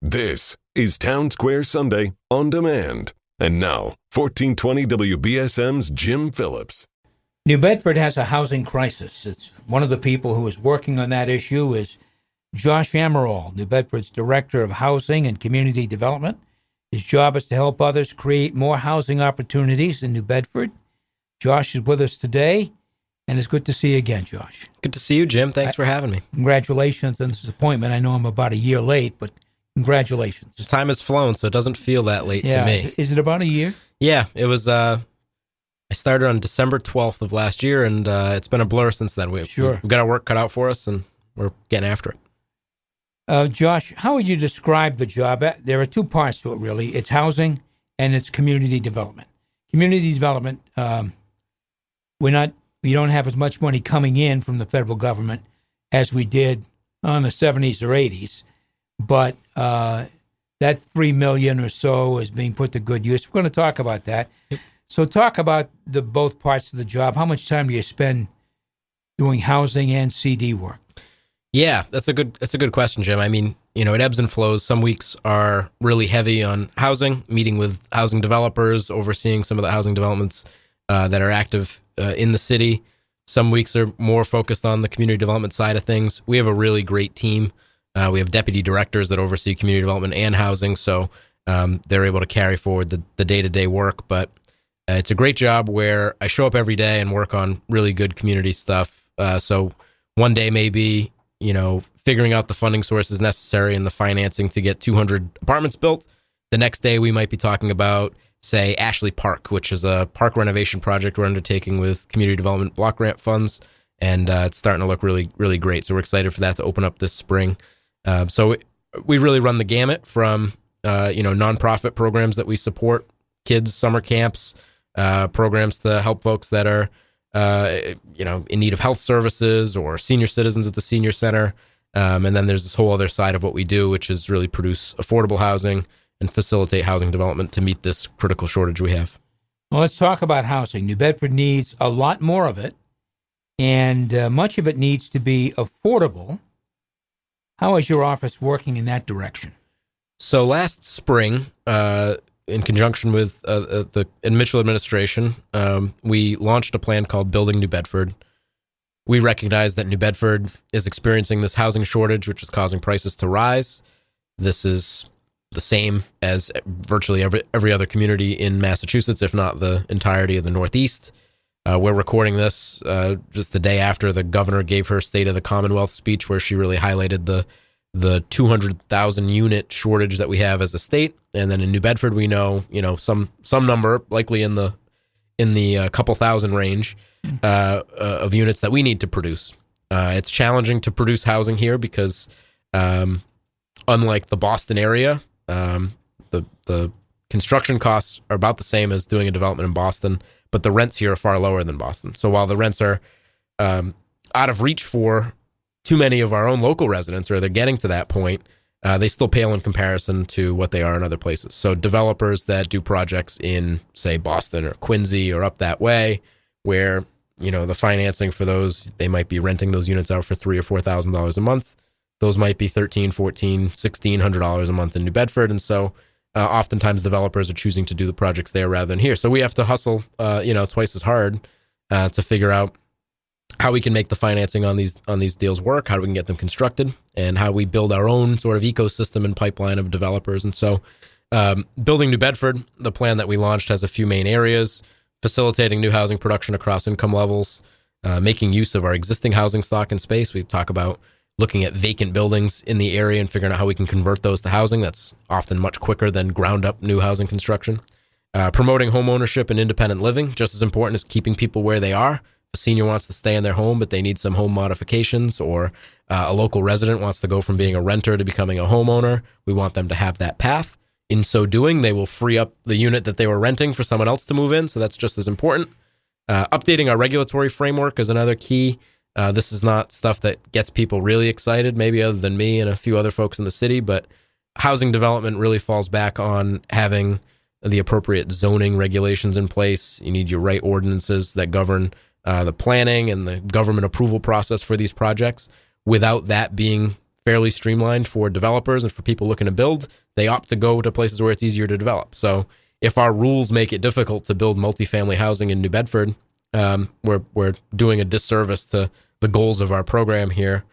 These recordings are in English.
This is Town Square Sunday on demand. And now, 1420 WBSM's Jim Phillips. New Bedford has a housing crisis. It's one of the people who is working on that issue is Josh Amaral, New Bedford's Director of Housing and Community Development. His job is to help others create more housing opportunities in New Bedford. Josh is with us today, and it's good to see you again, Josh. Good to see you, Jim. Thanks for having me. Congratulations on this appointment. I know I'm about a year late, but congratulations. Time has flown, so it doesn't feel that late to me. Is it about a year? Yeah, it was. I started on December 12th of last year, and it's been a blur since then. We've got our work cut out for us, and we're getting after it. Josh, how would you describe the job? There are two parts to it, really. It's housing and it's community development. Community development, we don't have as much money coming in from the federal government as we did in the 70s or 80s, but that $3 million or so is being put to good use. We're going to talk about that. So talk about both parts of the job. How much time do you spend doing housing and CD work? Yeah, that's a good question, Jim. I mean, it ebbs and flows. Some weeks are really heavy on housing, meeting with housing developers, overseeing some of the housing developments that are active in the city. Some weeks are more focused on the community development side of things. We have a really great team. We have deputy directors that oversee community development and housing, so they're able to carry forward the day-to-day work. But it's a great job where I show up every day and work on really good community stuff. So one day may be, figuring out the funding sources necessary and the financing to get 200 apartments built. The next day we might be talking about, say, Ashley Park, which is a park renovation project we're undertaking with community development block grant funds, and it's starting to look really, really great. So we're excited for that to open up this spring. So we really run the gamut from, nonprofit programs that we support, kids, summer camps, programs to help folks that are, in need of health services or senior citizens at the senior center. And then there's this whole other side of what we do, which is really produce affordable housing and facilitate housing development to meet this critical shortage we have. Well, let's talk about housing. New Bedford needs a lot more of it, and much of it needs to be affordable. How is your office working in that direction? So last spring, in conjunction with the Mitchell administration, we launched a plan called Building New Bedford. We recognize that New Bedford is experiencing this housing shortage, which is causing prices to rise. This is the same as virtually every other community in Massachusetts, if not the entirety of the Northeast. We're recording this just the day after the governor gave her State of the Commonwealth speech, where she really highlighted the 200,000 unit shortage that we have as a state. And then in New Bedford, we know, some number, likely in the couple thousand range of units that we need to produce. It's challenging to produce housing here because unlike the Boston area, the construction costs are about the same as doing a development in Boston, but the rents here are far lower than Boston. So while the rents are out of reach for too many of our own local residents, or they're getting to that point, they still pale in comparison to what they are in other places. So developers that do projects in, say, Boston or Quincy or up that way, where, the financing for those, they might be renting those units out for $3,000 or $4,000 a month. Those might be $1,300, $1,400, $1,600 a month in New Bedford. And so oftentimes developers are choosing to do the projects there rather than here. So we have to hustle, twice as hard to figure out how we can make the financing on these deals work, how we can get them constructed, and how we build our own sort of ecosystem and pipeline of developers. And so Building New Bedford, the plan that we launched, has a few main areas: facilitating new housing production across income levels, making use of our existing housing stock and space. We talk about looking at vacant buildings in the area and figuring out how we can convert those to housing. That's often much quicker than ground up new housing construction. Promoting home ownership and independent living, just as important as keeping people where they are. A senior wants to stay in their home, but they need some home modifications, or a local resident wants to go from being a renter to becoming a homeowner. We want them to have that path. In so doing, they will free up the unit that they were renting for someone else to move in, so that's just as important. Updating our regulatory framework is another key. This is not stuff that gets people really excited, maybe other than me and a few other folks in the city, but housing development really falls back on having the appropriate zoning regulations in place. You need your right ordinances that govern the planning and the government approval process for these projects. Without that being fairly streamlined for developers and for people looking to build, they opt to go to places where it's easier to develop. So if our rules make it difficult to build multifamily housing in New Bedford, we're doing a disservice to the goals of our program here.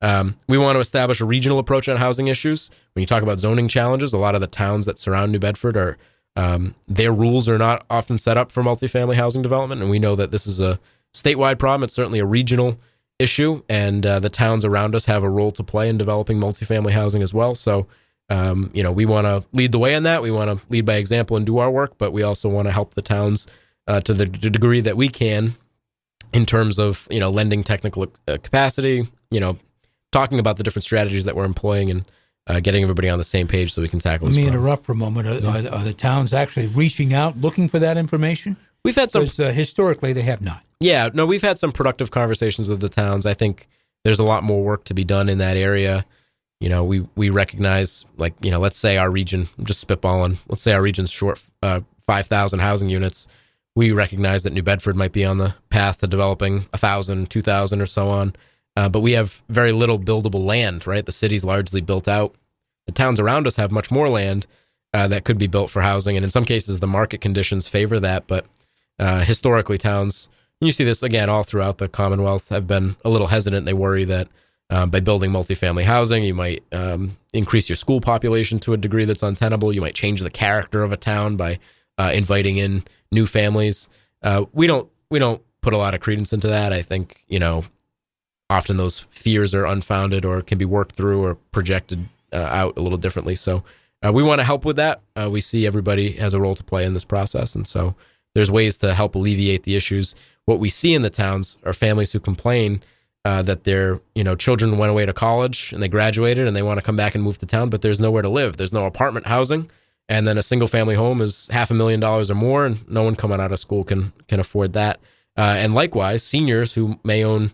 We want to establish a regional approach on housing issues. When you talk about zoning challenges, a lot of the towns that surround New Bedford are their rules are not often set up for multifamily housing development, and we know that this is a statewide problem. It's certainly a regional issue, and the towns around us have a role to play in developing multifamily housing as well. So, we want to lead the way on that. We want to lead by example and do our work, but we also want to help the towns to the degree that we can in terms of, lending technical capacity, talking about the different strategies that we're employing and getting everybody on the same page so we can tackle this problem. Let me interrupt for a moment. Are the towns actually reaching out, looking for that information? We've had some. Because historically, they have not. Yeah, no, we've had some productive conversations with the towns. I think there's a lot more work to be done in that area. We recognize, let's say our region, I'm just spitballing, let's say our region's short 5,000 housing units. We recognize that New Bedford might be on the path to developing 1,000, 2,000 or so on. But we have very little buildable land, right? The city's largely built out. The towns around us have much more land that could be built for housing. And in some cases, the market conditions favor that. But historically, towns, and you see this again all throughout the Commonwealth, have been a little hesitant. They worry that by building multifamily housing, you might increase your school population to a degree that's untenable. You might change the character of a town by inviting in new families. We don't put a lot of credence into that. I think, often those fears are unfounded or can be worked through or projected out a little differently. So we want to help with that. We see everybody has a role to play in this process. And so there's ways to help alleviate the issues. What we see in the towns are families who complain that their children went away to college and they graduated and they want to come back and move to town, but there's nowhere to live. There's no apartment housing. And then a single family home is $500,000 or more, and no one coming out of school can afford that. And likewise, seniors who may own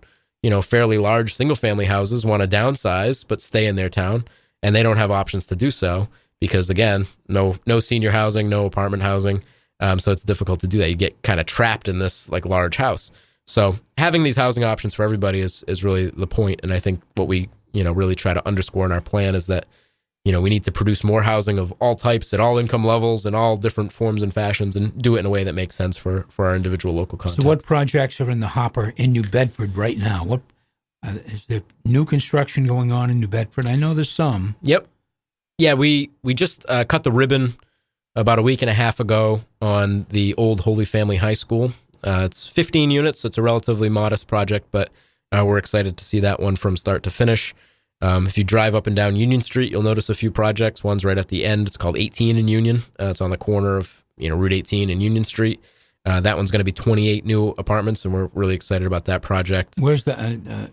fairly large single family houses want to downsize but stay in their town, and they don't have options to do so because, again, no senior housing, no apartment housing. So it's difficult to do that. You get kind of trapped in this large house. So having these housing options for everybody is really the point. And I think what we really try to underscore in our plan is that we need to produce more housing of all types at all income levels and all different forms and fashions, and do it in a way that makes sense for our individual local context. So what projects are in the hopper in New Bedford right now? What is there new construction going on in New Bedford? I know there's some. Yep. Yeah, we just cut the ribbon about a week and a half ago on the old Holy Family High School. It's 15 units. So it's a relatively modest project, but we're excited to see that one from start to finish. If you drive up and down Union Street, you'll notice a few projects. One's right at the end. It's called 18 in Union. It's on the corner of Route 18 and Union Street. That one's going to be 28 new apartments, and we're really excited about that project. Where's the?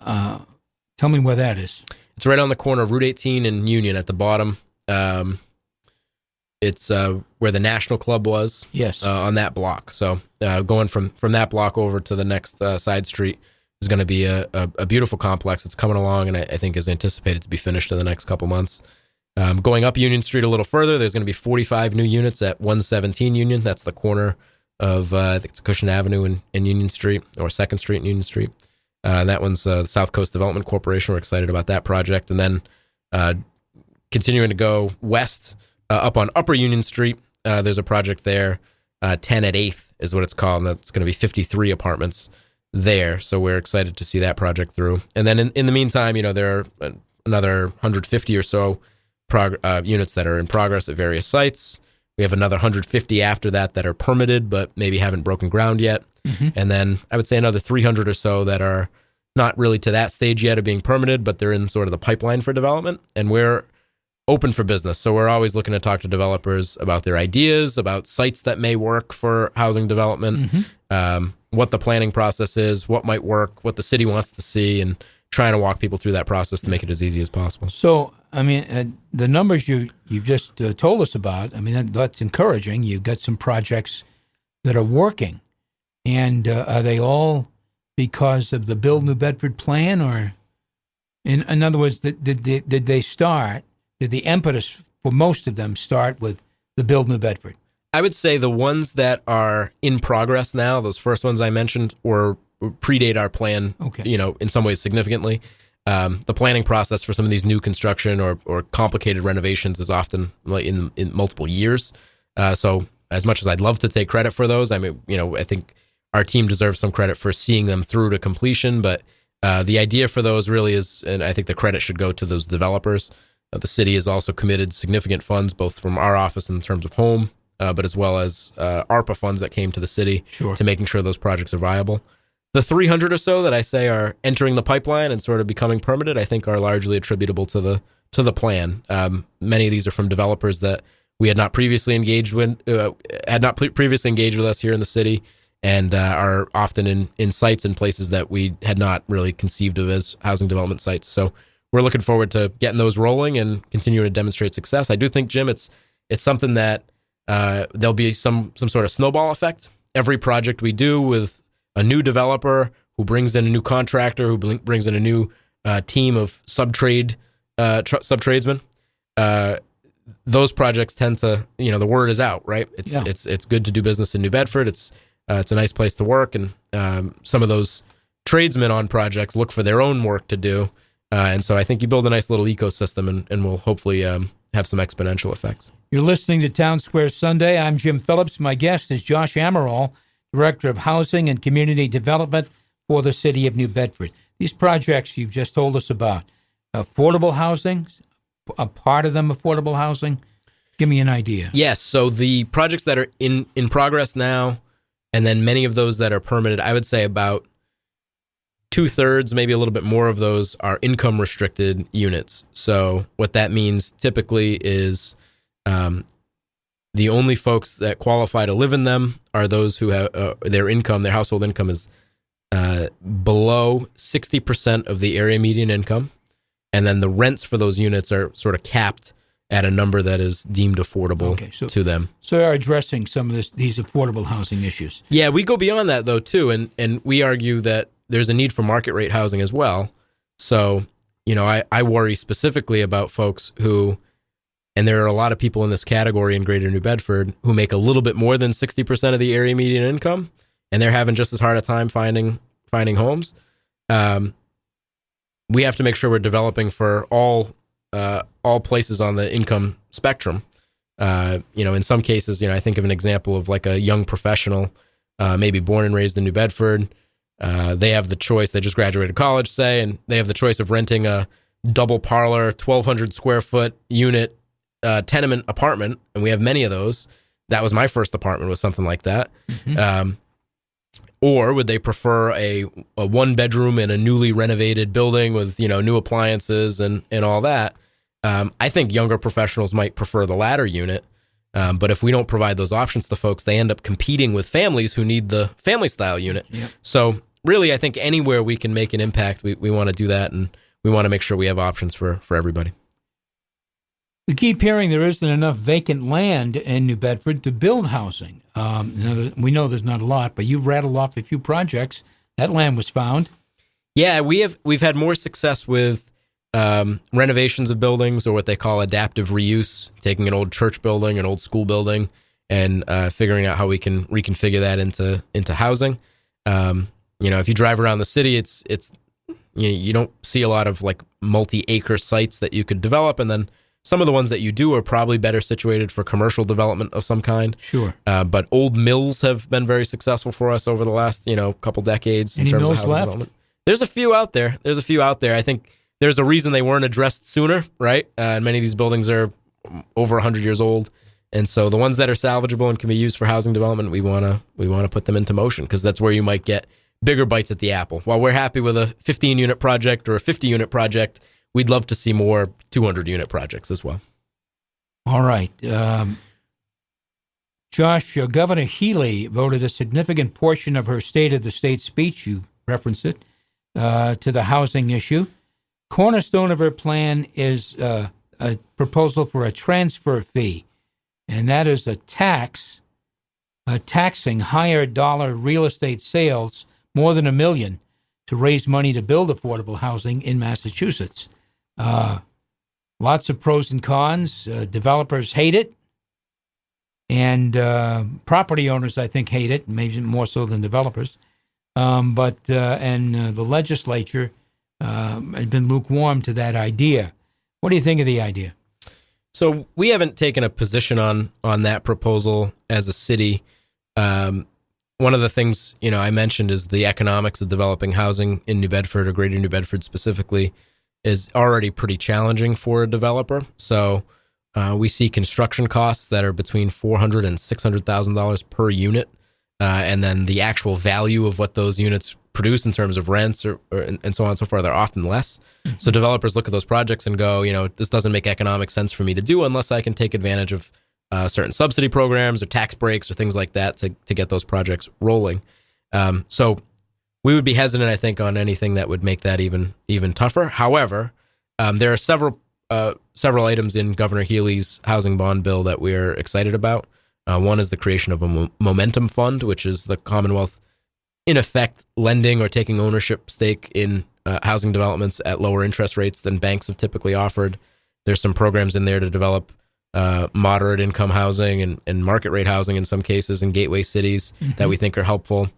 Tell me where that is. It's right on the corner of Route 18 and Union at the bottom. It's where the National Club was. Yes. On that block. So going from that block over to the next side street is going to be a beautiful complex. It's coming along, and I think is anticipated to be finished in the next couple months. Going up Union Street a little further, there's going to be 45 new units at 117 Union. That's the corner of, I think it's Cushion Avenue and Union Street, or 2nd Street and Union Street. And that one's the South Coast Development Corporation. We're excited about that project. And then continuing to go west, up on Upper Union Street, there's a project there. 10 at 8th is what it's called, and that's going to be 53 apartments there. So we're excited to see that project through. And then in the meantime, there are another 150 or so units that are in progress at various sites. We have another 150 after that are permitted, but maybe haven't broken ground yet. Mm-hmm. And then I would say another 300 or so that are not really to that stage yet of being permitted, but they're in sort of the pipeline for development. And we're open for business. So we're always looking to talk to developers about their ideas, about sites that may work for housing development, mm-hmm. What the planning process is, what might work, what the city wants to see, and trying to walk people through that process to make it as easy as possible. So, the numbers you just told us about, that's encouraging. You've got some projects that are working. And are they all because of the Build New Bedford plan? Or, in other words, did the impetus for most of them start with the Build New Bedford? I would say the ones that are in progress now, those first ones I mentioned, predate our plan, okay. In some ways significantly. The planning process for some of these new construction or complicated renovations is often like in multiple years. So as much as I'd love to take credit for those, I mean, I think our team deserves some credit for seeing them through to completion. But the idea for those really is, and I think the credit should go to those developers. The city has also committed significant funds, both from our office in terms of home, but as well as ARPA funds that came to the city to making sure those projects are viable. The 300 or so that I say are entering the pipeline and sort of becoming permitted, I think are largely attributable to the plan. Many of these are from developers that we had not previously engaged with, previously engaged with us here in the city, and are often in sites and places that we had not really conceived of as housing development sites. So we're looking forward to getting those rolling and continuing to demonstrate success. I do think, Jim, it's something that there'll be some sort of snowball effect. Every project we do with a new developer who brings in a new contractor, who brings in a new team of subtradesmen, those projects tend to, the word is out, right? It's good to do business in New Bedford. It's a nice place to work, and some of those tradesmen on projects look for their own work to do, and so I think you build a nice little ecosystem, and we'll hopefully have some exponential effects. You're listening to Town Square Sunday. I'm Jim Phillips. My guest is Josh Amaral, Director of Housing and Community Development for the City of New Bedford. These projects you've just told us about, affordable housing, a part of them affordable housing. Give me an idea. Yes, so the projects that are in progress now, and then many of those that are permitted, I would say about 2/3, maybe a little bit more of those are income restricted units. So what that means typically is the only folks that qualify to live in them are those who have their household income is below 60% of the area median income. And then the rents for those units are sort of capped at a number that is deemed affordable to them. So you're addressing some of these affordable housing issues. Yeah, we go beyond that, though, too. And we argue that there's a need for market rate housing as well. So, I worry specifically about folks who, and there are a lot of people in this category in Greater New Bedford who make a little bit more than 60% of the area median income, and they're having just as hard a time finding homes. We have to make sure we're developing for all places on the income spectrum. In some cases, I think of an example of like a young professional, maybe born and raised in New Bedford. They have the choice. They just graduated college, say, and they have the choice of renting a double parlor, 1,200 square foot unit tenement apartment, and we have many of those. That was my first apartment, was something like that. Mm-hmm. Or would they prefer a one bedroom in a newly renovated building with new appliances and all that? I think younger professionals might prefer the latter unit, but if we don't provide those options to folks, they end up competing with families who need the family style unit. Yep. So really, I think anywhere we can make an impact, we want to do that, and we want to make sure we have options for everybody. We keep hearing there isn't enough vacant land in New Bedford to build housing. We know there's not a lot, but you've rattled off a few projects. That land was found. Yeah, we've had more success with renovations of buildings, or what they call adaptive reuse, taking an old church building, an old school building, and figuring out how we can reconfigure that into housing. If you drive around the city, it's you don't see a lot of like multi-acre sites that you could develop, and then some of the ones that you do are probably better situated for commercial development of some kind. Sure. But old mills have been very successful for us over the last, couple decades in terms of housing development. There's a few out there. I think there's a reason they weren't addressed sooner, right? And many of these buildings are over 100 years old. And so the ones that are salvageable and can be used for housing development, we want to put them into motion, because that's where you might get bigger bites at the apple. While we're happy with a 15-unit project or a 50-unit project, we'd love to see more 200-unit projects as well. All right. Josh, Governor Healy voted a significant portion of her State of the State speech, you referenced it, to the housing issue. Cornerstone of her plan is a proposal for a transfer fee, and that is a tax taxing higher dollar real estate sales, more than $1 million, to raise money to build affordable housing in Massachusetts. Lots of pros and cons. Developers hate it, and property owners, I think, hate it, maybe more so than developers. But the legislature has been lukewarm to that idea. What do you think of the idea? So we haven't taken a position on that proposal as a city. One of the things I mentioned is the economics of developing housing in New Bedford, or Greater New Bedford specifically, is already pretty challenging for a developer. So we see construction costs that are between $400,000 and $600,000 per unit, and then the actual value of what those units produce in terms of rents and so on and so forth are often less. Mm-hmm. So developers look at those projects and go, this doesn't make economic sense for me to do unless I can take advantage of certain subsidy programs or tax breaks or things like that to get those projects rolling. So we would be hesitant, I think, on anything that would make that even tougher. However, there are several items in Governor Healy's housing bond bill that we're excited about. One is the creation of a momentum fund, which is the Commonwealth, in effect, lending or taking ownership stake in housing developments at lower interest rates than banks have typically offered. There's some programs in there to develop moderate income housing and market rate housing in some cases in gateway cities that we think are helpful.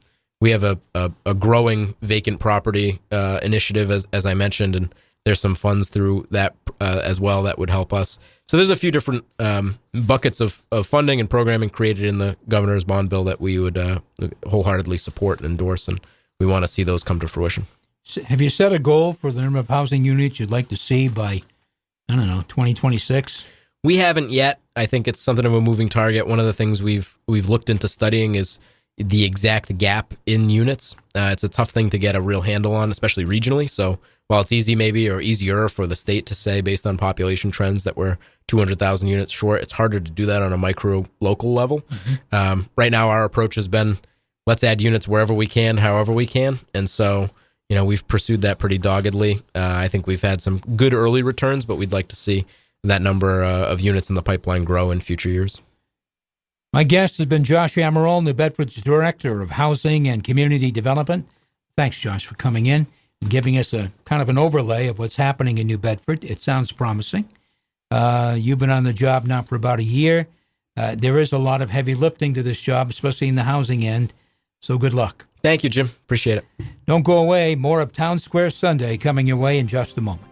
We have a growing vacant property initiative, as I mentioned, and there's some funds through that as well that would help us. So there's a few different buckets of funding and programming created in the governor's bond bill that we would wholeheartedly support and endorse, and we want to see those come to fruition. Have you set a goal for the number of housing units you'd like to see by, 2026? We haven't yet. I think it's something of a moving target. One of the things we've looked into studying is the exact gap in units. It's a tough thing to get a real handle on, especially regionally. So while it's easy maybe, or easier for the state to say based on population trends that we're 200,000 units short, it's harder to do that on a micro local level. Mm-hmm. Right now, our approach has been, let's add units wherever we can, however we can. And so, we've pursued that pretty doggedly. I think we've had some good early returns, but we'd like to see that number of units in the pipeline grow in future years. My guest has been Josh Amaral, New Bedford's Director of Housing and Community Development. Thanks, Josh, for coming in and giving us a kind of an overlay of what's happening in New Bedford. It sounds promising. You've been on the job now for about a year. There is a lot of heavy lifting to this job, especially in the housing end. So good luck. Thank you, Jim. Appreciate it. Don't go away. More of Town Square Sunday coming your way in just a moment.